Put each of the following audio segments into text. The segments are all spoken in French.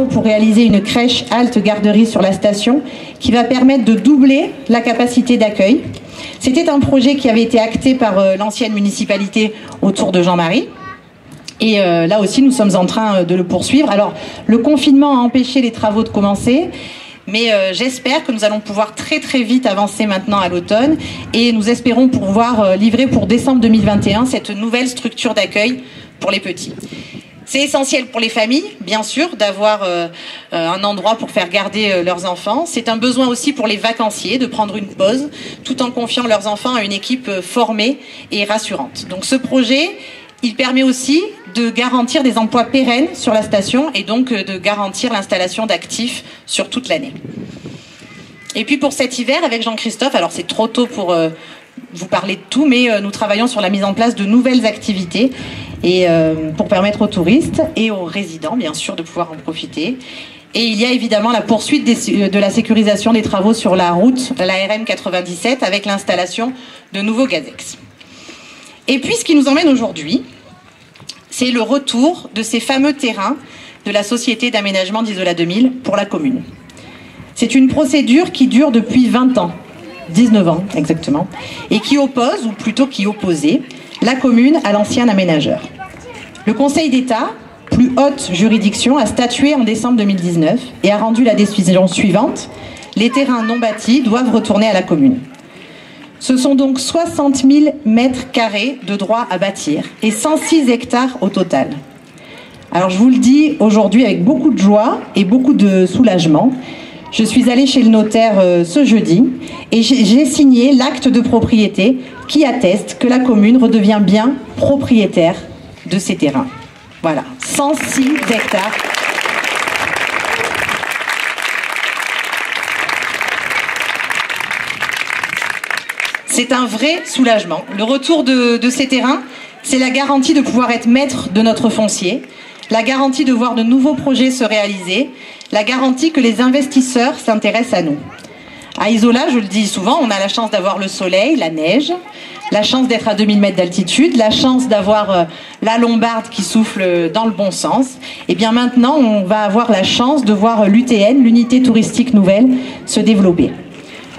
travaux pour réaliser une crèche halte-garderie sur la station qui va permettre de doubler la capacité d'accueil. C'était un projet qui avait été acté par l'ancienne municipalité autour de Jean-Marie. Et là aussi, nous sommes en train de le poursuivre. Alors, le confinement a empêché les travaux de commencer, mais j'espère que nous allons pouvoir très très vite avancer maintenant à l'automne et nous espérons pouvoir livrer pour décembre 2021 cette nouvelle structure d'accueil pour les petits. C'est essentiel pour les familles, bien sûr, d'avoir un endroit pour faire garder leurs enfants. C'est un besoin aussi pour les vacanciers de prendre une pause tout en confiant leurs enfants à une équipe formée et rassurante. Donc ce projet, il permet aussi de garantir des emplois pérennes sur la station et donc de garantir l'installation d'actifs sur toute l'année. Et puis pour cet hiver, avec Jean-Christophe, alors c'est trop tôt pour vous parler de tout, mais nous travaillons sur la mise en place de nouvelles activités et pour permettre aux touristes et aux résidents, bien sûr, de pouvoir en profiter. Et il y a évidemment la poursuite de la sécurisation des travaux sur la route, la RN 97, avec l'installation de nouveaux gazex. Et puis ce qui nous emmène aujourd'hui, c'est le retour de ces fameux terrains de la Société d'aménagement d'Isola 2000 pour la commune. C'est une procédure qui dure depuis 20 ans, 19 ans exactement, et qui oppose, ou plutôt qui opposait, la commune à l'ancien aménageur. Le Conseil d'État, plus haute juridiction, a statué en décembre 2019 et a rendu la décision suivante: les terrains non bâtis doivent retourner à la commune. Ce sont donc 60 000 mètres carrés de droit à bâtir et 106 hectares au total. Alors je vous le dis aujourd'hui avec beaucoup de joie et beaucoup de soulagement. Je suis allée chez le notaire ce jeudi et j'ai signé l'acte de propriété qui atteste que la commune redevient bien propriétaire de ces terrains. Voilà, 106 hectares. C'est un vrai soulagement. Le retour de ces terrains, c'est la garantie de pouvoir être maître de notre foncier, la garantie de voir de nouveaux projets se réaliser, la garantie que les investisseurs s'intéressent à nous. À Isola, je le dis souvent, on a la chance d'avoir le soleil, la neige, la chance d'être à 2000 mètres d'altitude, la chance d'avoir la Lombarde qui souffle dans le bon sens. Et bien maintenant, on va avoir la chance de voir l'UTN, l'unité touristique nouvelle, se développer.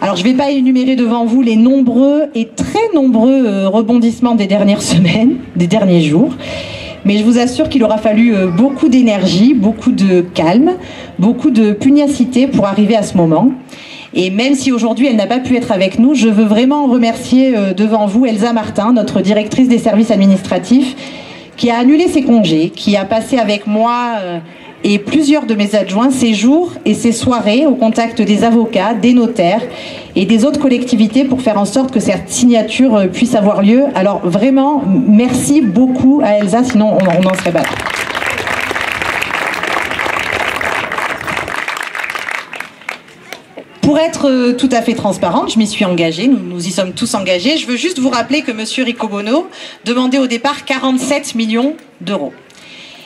Alors je ne vais pas énumérer devant vous les nombreux et très nombreux rebondissements des dernières semaines, des derniers jours, mais je vous assure qu'il aura fallu beaucoup d'énergie, beaucoup de calme, beaucoup de pugnacité pour arriver à ce moment. Et même si aujourd'hui elle n'a pas pu être avec nous, je veux vraiment remercier devant vous Elsa Martin, notre directrice des services administratifs, qui a annulé ses congés, qui a passé avec moi et plusieurs de mes adjoints ces jours et ces soirées au contact des avocats, des notaires et des autres collectivités pour faire en sorte que cette signature puisse avoir lieu. Alors vraiment, merci beaucoup à Elsa, sinon on n'en serait pas là. Pour être tout à fait transparente, je m'y suis engagée, nous y sommes tous engagés. Je veux juste vous rappeler que M. Riccobono demandait au départ 47 millions d'euros.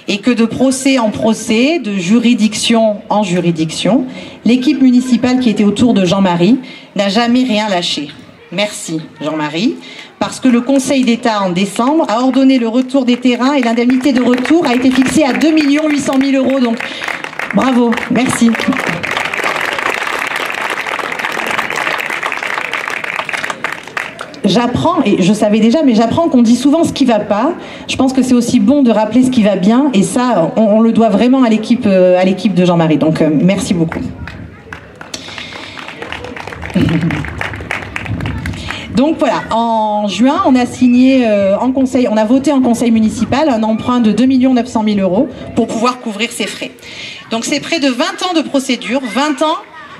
Et que de procès en procès, de juridiction en juridiction, l'équipe municipale qui était autour de Jean-Marie n'a jamais rien lâché. Merci Jean-Marie, parce que le Conseil d'État en décembre a ordonné le retour des terrains et l'indemnité de retour a été fixée à 2 800 000 euros. Donc bravo, merci. J'apprends, et je savais déjà, mais j'apprends qu'on dit souvent ce qui ne va pas. Je pense que c'est aussi bon de rappeler ce qui va bien, et ça, on le doit vraiment à l'équipe de Jean-Marie. Donc, merci beaucoup. Donc voilà, en juin, on a signé on a voté en conseil municipal un emprunt de 2 900 000 euros pour pouvoir couvrir ces frais. Donc c'est près de 20 ans de procédure, 20 ans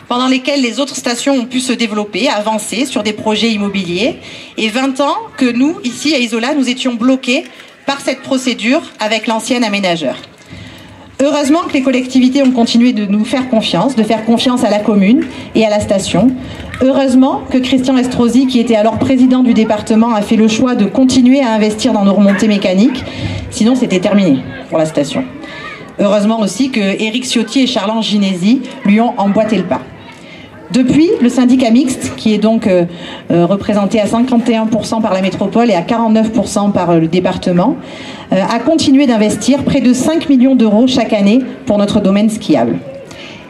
pendant lesquels les autres stations ont pu se développer, avancer sur des projets immobiliers, et 20 ans que nous, ici à Isola, nous étions bloqués par cette procédure avec l'ancien aménageur. Heureusement que les collectivités ont continué de nous faire confiance, de faire confiance à la commune et à la station. Heureusement que Christian Estrosi, qui était alors président du département, a fait le choix de continuer à investir dans nos remontées mécaniques, sinon c'était terminé pour la station. Heureusement aussi que Éric Ciotti et Charles-Ange Ginesi lui ont emboîté le pas. Depuis, le syndicat mixte, qui est donc représenté à 51% par la métropole et à 49% par le département, a continué d'investir près de 5 millions d'euros chaque année pour notre domaine skiable.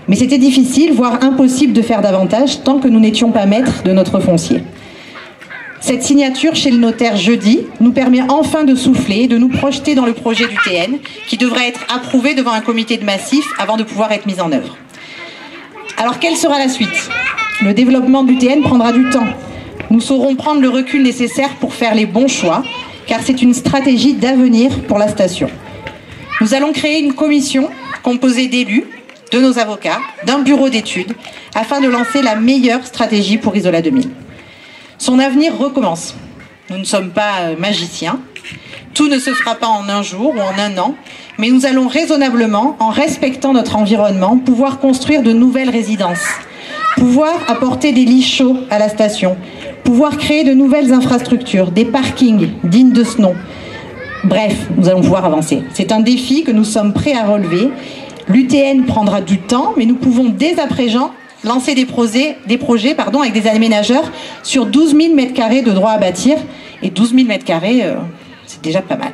Mais c'était difficile, voire impossible de faire davantage tant que nous n'étions pas maîtres de notre foncier. Cette signature chez le notaire jeudi nous permet enfin de souffler, de nous projeter dans le projet d'UTN qui devrait être approuvé devant un comité de massif avant de pouvoir être mis en œuvre. Alors quelle sera la suite? Le développement de l'UTN prendra du temps. Nous saurons prendre le recul nécessaire pour faire les bons choix, car c'est une stratégie d'avenir pour la station. Nous allons créer une commission composée d'élus, de nos avocats, d'un bureau d'études, afin de lancer la meilleure stratégie pour Isola 2000. Son avenir recommence. Nous ne sommes pas magiciens. Tout ne se fera pas en un jour ou en un an, mais nous allons raisonnablement, en respectant notre environnement, pouvoir construire de nouvelles résidences, pouvoir apporter des lits chauds à la station, pouvoir créer de nouvelles infrastructures, des parkings dignes de ce nom. Bref, nous allons pouvoir avancer. C'est un défi que nous sommes prêts à relever. L'UTN prendra du temps, mais nous pouvons dès à présent lancer des projets avec des aménageurs sur 12 000 m² de droit à bâtir. Et 12 000 m², c'est déjà pas mal.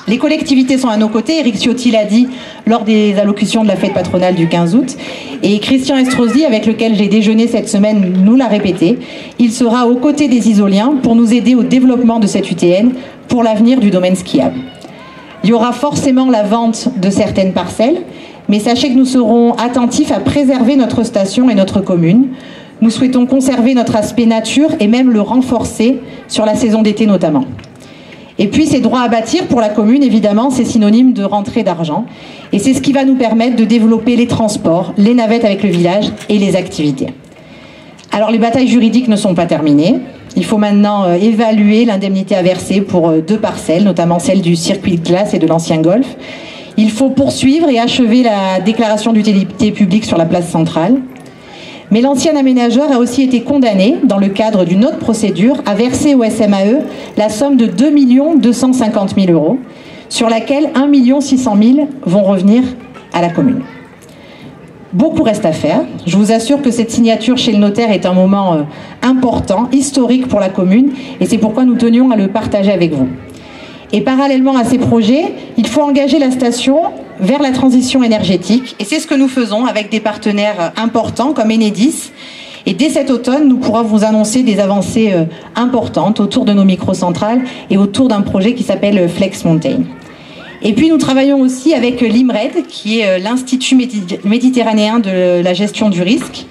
Les collectivités sont à nos côtés. Éric Ciotti l'a dit lors des allocutions de la fête patronale du 15 août. Et Christian Estrosi, avec lequel j'ai déjeuné cette semaine, nous l'a répété. Il sera aux côtés des Isoliens pour nous aider au développement de cette UTN pour l'avenir du domaine skiable. Il y aura forcément la vente de certaines parcelles, mais sachez que nous serons attentifs à préserver notre station et notre commune. Nous souhaitons conserver notre aspect nature et même le renforcer sur la saison d'été notamment. Et puis ces droits à bâtir pour la commune, évidemment, c'est synonyme de rentrée d'argent. Et c'est ce qui va nous permettre de développer les transports, les navettes avec le village et les activités. Alors les batailles juridiques ne sont pas terminées. Il faut maintenant évaluer l'indemnité à verser pour 2 parcelles, notamment celle du circuit de glace et de l'ancien golf. Il faut poursuivre et achever la déclaration d'utilité publique sur la place centrale. Mais l'ancien aménageur a aussi été condamné, dans le cadre d'une autre procédure, à verser au SMAE la somme de 2 250 000 euros, sur laquelle 1 600 000 vont revenir à la commune. Beaucoup reste à faire. Je vous assure que cette signature chez le notaire est un moment important, historique pour la commune, et c'est pourquoi nous tenions à le partager avec vous. Et parallèlement à ces projets, il faut engager la station vers la transition énergétique. Et c'est ce que nous faisons avec des partenaires importants comme Enedis. Et dès cet automne, nous pourrons vous annoncer des avancées importantes autour de nos microcentrales et autour d'un projet qui s'appelle Flex Mountain. Et puis nous travaillons aussi avec l'IMRED, qui est l'Institut méditerranéen de la gestion du risque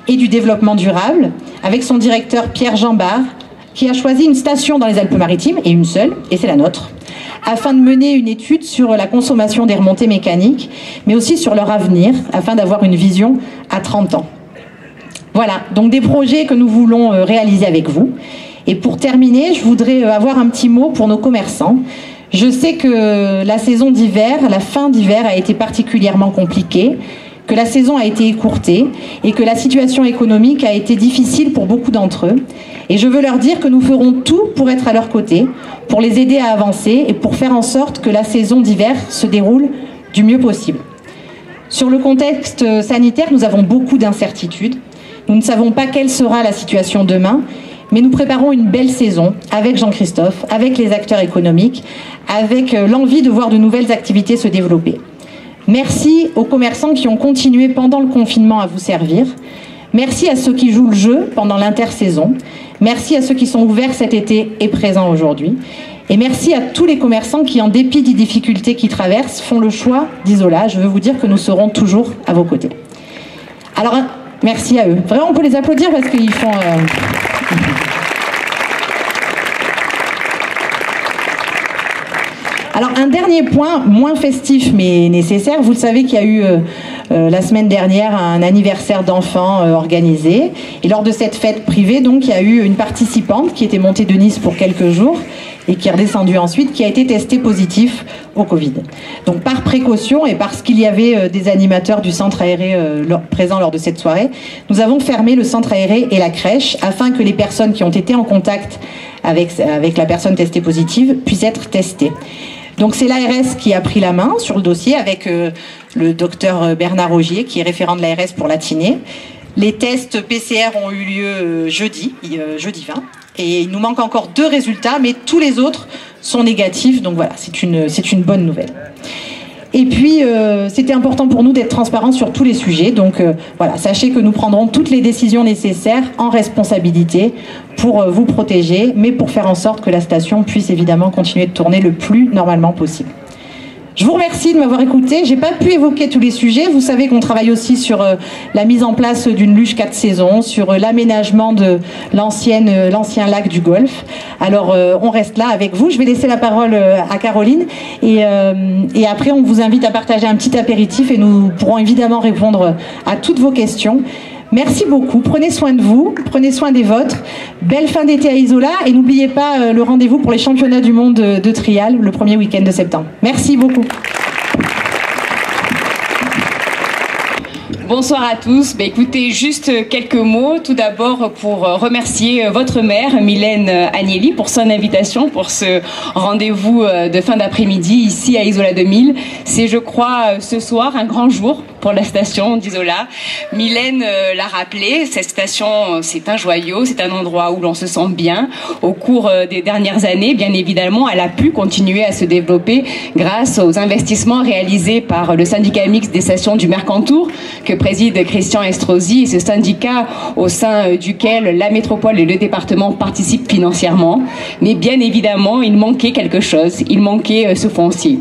et du développement durable, avec son directeur Pierre Jambard, qui a choisi une station dans les Alpes-Maritimes, et une seule, et c'est la nôtre, afin de mener une étude sur la consommation des remontées mécaniques, mais aussi sur leur avenir, afin d'avoir une vision à 30 ans. Voilà, donc des projets que nous voulons réaliser avec vous. Et pour terminer, je voudrais avoir un petit mot pour nos commerçants. Je sais que la saison d'hiver, la fin d'hiver a été particulièrement compliquée, que la saison a été écourtée et que la situation économique a été difficile pour beaucoup d'entre eux. Et je veux leur dire que nous ferons tout pour être à leur côté, pour les aider à avancer et pour faire en sorte que la saison d'hiver se déroule du mieux possible. Sur le contexte sanitaire, nous avons beaucoup d'incertitudes. Nous ne savons pas quelle sera la situation demain, mais nous préparons une belle saison avec Jean-Christophe, avec les acteurs économiques, avec l'envie de voir de nouvelles activités se développer. Merci aux commerçants qui ont continué pendant le confinement à vous servir. Merci à ceux qui jouent le jeu pendant l'intersaison. Merci à ceux qui sont ouverts cet été et présents aujourd'hui. Et merci à tous les commerçants qui, en dépit des difficultés qu'ils traversent, font le choix d'Isola. Je veux vous dire que nous serons toujours à vos côtés. Alors, merci à eux. Vraiment, on peut les applaudir parce qu'ils font... Alors, un dernier point, moins festif mais nécessaire. Vous le savez qu'il y a eu la semaine dernière un anniversaire d'enfants organisé. Et lors de cette fête privée, donc, il y a eu une participante qui était montée de Nice pour quelques jours et qui est redescendue ensuite, qui a été testée positif au Covid. Donc, par précaution et parce qu'il y avait des animateurs du centre aéré présents lors de cette soirée, nous avons fermé le centre aéré et la crèche afin que les personnes qui ont été en contact avec la personne testée positive puissent être testées. Donc c'est l'ARS qui a pris la main sur le dossier avec le docteur Bernard Augier, qui est référent de l'ARS pour Lattiné. Les tests PCR ont eu lieu jeudi 20. Et il nous manque encore 2 résultats, mais tous les autres sont négatifs. Donc voilà, c'est une bonne nouvelle. Et puis, c'était important pour nous d'être transparents sur tous les sujets. Donc voilà, sachez que nous prendrons toutes les décisions nécessaires en responsabilité pour vous protéger, mais pour faire en sorte que la station puisse évidemment continuer de tourner le plus normalement possible. Je vous remercie de m'avoir écouté. J'ai pas pu évoquer tous les sujets. Vous savez qu'on travaille aussi sur la mise en place d'une luge 4 saisons, sur l'aménagement de l'ancien lac du Golfe. Alors, on reste là avec vous. Je vais laisser la parole à Caroline. Et après, on vous invite à partager un petit apéritif et nous pourrons évidemment répondre à toutes vos questions. Merci beaucoup. Prenez soin de vous, prenez soin des vôtres. Belle fin d'été à Isola et n'oubliez pas le rendez-vous pour les championnats du monde de trial le premier week-end de septembre. Merci beaucoup. Bonsoir à tous. Écoutez, juste quelques mots. Tout d'abord pour remercier votre maire, Mylène Agnelli, pour son invitation pour ce rendez-vous de fin d'après-midi ici à Isola 2000. C'est, je crois, ce soir un grand jour pour la station d'Isola. Mylène l'a rappelé, cette station, c'est un joyau, c'est un endroit où l'on se sent bien. Au cours des dernières années, bien évidemment, elle a pu continuer à se développer grâce aux investissements réalisés par le syndicat mixte des stations du Mercantour, que préside Christian Estrosi, et ce syndicat au sein duquel la métropole et le département participent financièrement. Mais bien évidemment, il manquait quelque chose, il manquait ce foncier.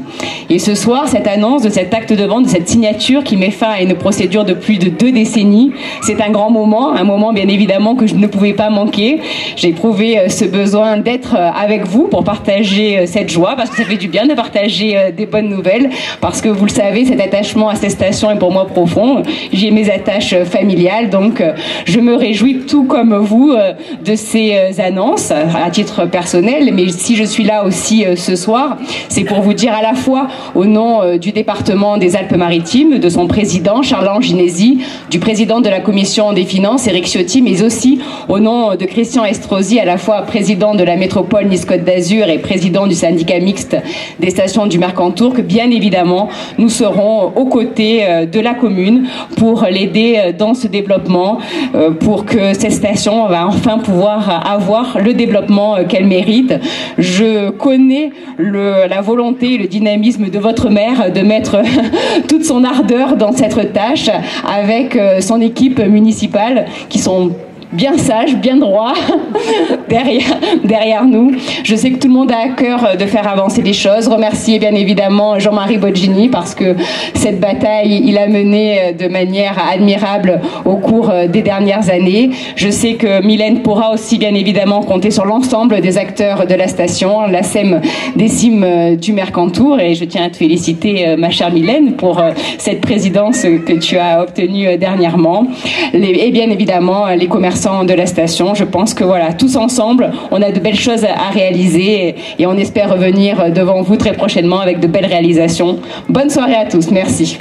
Et ce soir, cette annonce de cet acte de vente, de cette signature qui met fin à une procédure de plus de 2 décennies, c'est un grand moment, un moment bien évidemment que je ne pouvais pas manquer. J'ai éprouvé ce besoin d'être avec vous pour partager cette joie, parce que ça fait du bien de partager des bonnes nouvelles, parce que vous le savez, cet attachement à cette station est pour moi profond. J'ai mes attaches familiales, donc je me réjouis tout comme vous de ces annonces à titre personnel, mais si je suis là aussi ce soir, c'est pour vous dire à la fois au nom du département des Alpes-Maritimes, de son président Charles Ginesi, du président de la commission des finances Éric Ciotti, mais aussi au nom de Christian Estrosi, à la fois président de la métropole Nice-Côte d'Azur et président du syndicat mixte des stations du Mercantour, que bien évidemment nous serons aux côtés de la commune pour l'aider dans ce développement, pour que cette station va enfin pouvoir avoir le développement qu'elle mérite. Je connais la volonté et le dynamisme de votre maire de mettre toute son ardeur dans cette tâche avec son équipe municipale qui sont bien sages, bien droits derrière nous. Je sais que tout le monde a à cœur de faire avancer les choses. Remercier bien évidemment Jean-Marie Boggini parce que cette bataille, il a mené de manière admirable au cours des dernières années. Je sais que Mylène pourra aussi bien évidemment compter sur l'ensemble des acteurs de la station, la SEM des cimes du Mercantour, et je tiens à te féliciter ma chère Mylène pour cette présidence que tu as obtenue dernièrement. Et bien évidemment les commerçants de la station. Je pense que voilà, tous ensemble, on a de belles choses à réaliser et on espère revenir devant vous très prochainement avec de belles réalisations. Bonne soirée à tous. Merci.